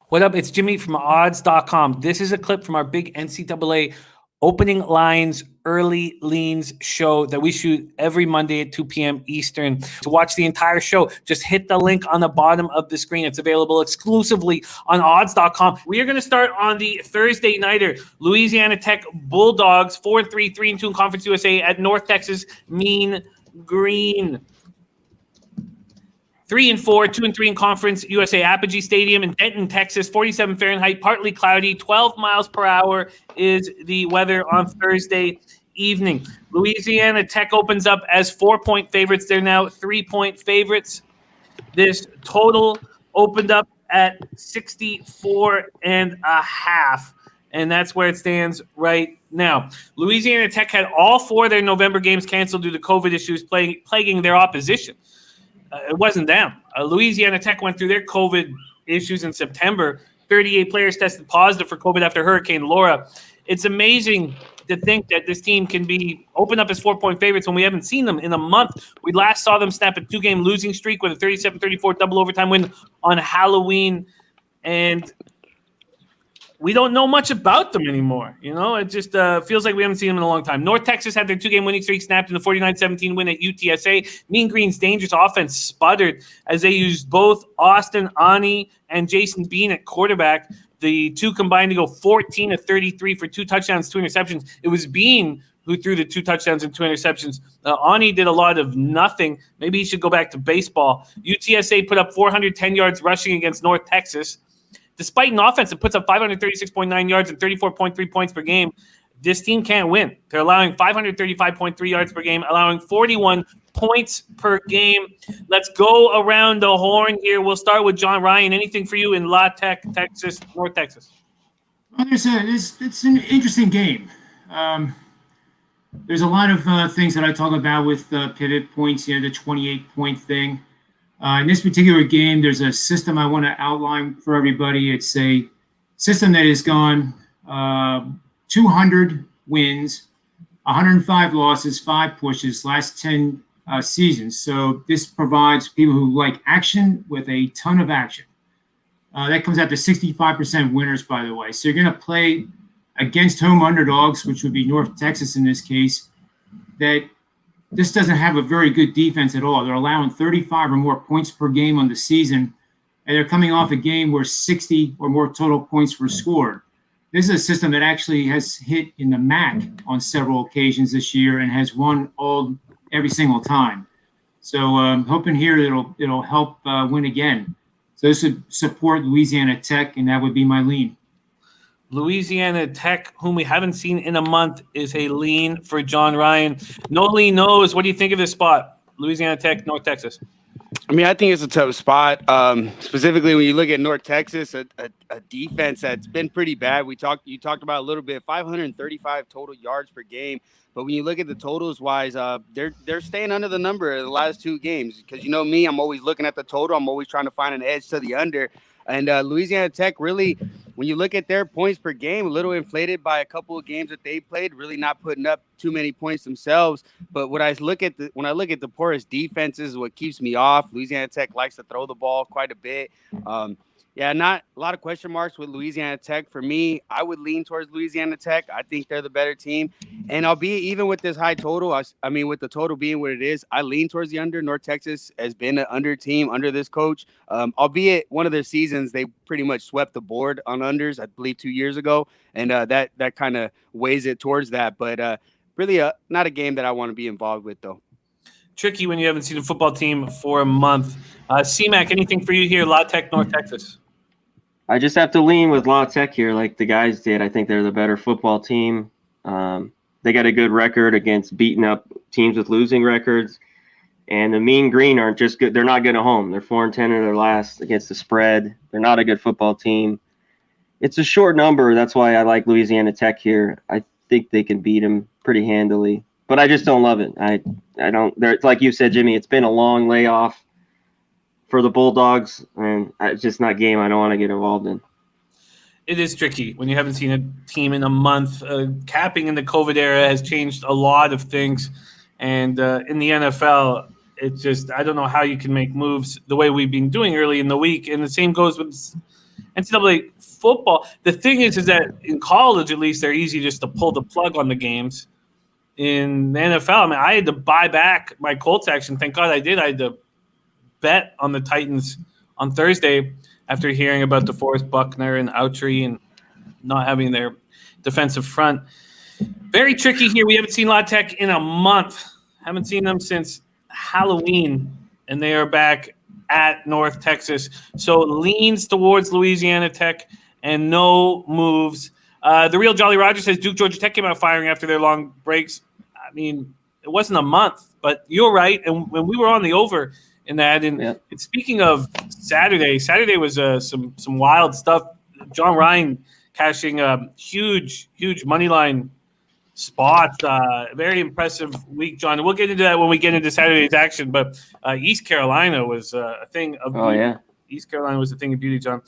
What up? It's Jimmy from odds.com. This is a clip from our big NCAA opening lines early leans show that we shoot every Monday at 2 p.m. Eastern. To watch the entire show, just hit the link on the bottom of the screen. It's available exclusively on odds.com. We are going to start on the Thursday nighter. Louisiana Tech Bulldogs 4-3, 3-2 in Conference USA at North Texas Mean Green. 3-4, 2-3 in Conference USA. Apogee Stadium in Denton, Texas. 47 Fahrenheit, partly cloudy. 12 miles per hour is the weather on Thursday evening. Louisiana Tech opens up as 4-point favorites. They're now 3-point favorites. This total opened up at 64.5, and that's where it stands right now. Louisiana Tech had all 4 of their November games canceled due to COVID issues plaguing their opposition. It wasn't them. Louisiana Tech went through their COVID issues in September. 38 players tested positive for COVID after Hurricane Laura. It's amazing to think that this team can be open up as 4-point favorites when we haven't seen them in a month. We last saw them snap a 2-game losing streak with a 37-34 double overtime win on Halloween. And we don't know much about them anymore. You know, it just feels like we haven't seen them in a long time. North Texas had their 2-game winning streak snapped in the 49-17 win at UTSA. Mean Green's dangerous offense sputtered as they used both Austin Ani and Jason Bean at quarterback. The two combined to go 14-33 for 2 touchdowns, 2 interceptions. It was Bean who threw the 2 touchdowns and 2 interceptions. Ani did a lot of nothing. Maybe he should go back to baseball. UTSA put up 410 yards rushing against North Texas. Despite an offense that puts up 536.9 yards and 34.3 points per game, this team can't win. They're allowing 535.3 yards per game, allowing 41 points per game. Let's go around the horn here. We'll start with John Ryan. Anything for you in La Tech, Texas, North Texas? Well, it's an interesting game. There's a lot of things that I talk about with pivot points, the 28-point thing. In this particular game, there's a system I want to outline for everybody. It's a system that has gone 200 wins, 105 losses, 5 pushes, last 10 seasons. So this provides people who like action with a ton of action. That comes out to 65% winners, by the way. So you're going to play against home underdogs, which would be North Texas in this case, that this doesn't have a very good defense at all. They're allowing 35 or more points per game on the season, and they're coming off a game where 60 or more total points were scored. This is a system that actually has hit in the MAC on several occasions this year and has won every single time. So I'm hoping here it'll help win again. So this would support Louisiana Tech, and that would be my lean. Louisiana Tech, whom we haven't seen in a month, is a lean for John Ryan. Nolly Knows. What do you think of this spot? Louisiana Tech, North Texas. I mean, I think it's a tough spot. Specifically, when you look at North Texas, a defense that's been pretty bad. You talked about a little bit, 535 total yards per game. But when you look at the totals wise, they're staying under the number in the last 2 games. Because you know me, I'm always looking at the total. I'm always trying to find an edge to the under. And Louisiana Tech really, when you look at their points per game, a little inflated by a couple of games that they played, really not putting up too many points themselves. But when I look at the porous defenses, what keeps me off. Louisiana Tech likes to throw the ball quite a bit. Not a lot of question marks with Louisiana Tech. For me, I would lean towards Louisiana Tech. I think they're the better team. And albeit even with this high total, I mean, with the total being what it is, I lean towards the under. North Texas has been an under team under this coach. Albeit one of their seasons, they pretty much swept the board on unders, I believe 2 years ago. And that kind of weighs it towards that. But really not a game that I want to be involved with, though. Tricky when you haven't seen a football team for a month. CMac, anything for you here, La Tech, North Texas? I just have to lean with La Tech here like the guys did. I think they're the better football team. They got a good record against beating up teams with losing records. And the Mean Green aren't just good. They're not good at home. They're 4-10 in their last against the spread. They're not a good football team. It's a short number. That's why I like Louisiana Tech here. I think they can beat them pretty handily. But I just don't love it. I don't. It's like you said, Jimmy, it's been a long layoff for the Bulldogs, and it's just not a game I don't want to get involved in. It is tricky when you haven't seen a team in a month. Capping in the COVID era has changed a lot of things. And in the NFL, it's just, I don't know how you can make moves the way we've been doing early in the week. And the same goes with NCAA football. The thing is that in college, at least, they're easy just to pull the plug on the games. In the NFL, I mean, I had to buy back my Colts action. Thank God I did. I had to bet on the Titans on Thursday after hearing about DeForest Buckner and Autry and not having their defensive front. Very tricky here. We haven't seen La Tech in a month. Haven't seen them since Halloween, and they are back at North Texas. So leans towards Louisiana Tech and no moves. The real Jolly Roger says Duke Georgia Tech came out firing after their long breaks. I mean, it wasn't a month, but you're right. And when we were on the over in that, and speaking of Saturday was some wild stuff. John Ryan cashing a huge money line spot. Very impressive week, John. We'll get into that when we get into Saturday's action. But East Carolina was a thing of beauty. East Carolina was a thing of beauty, John.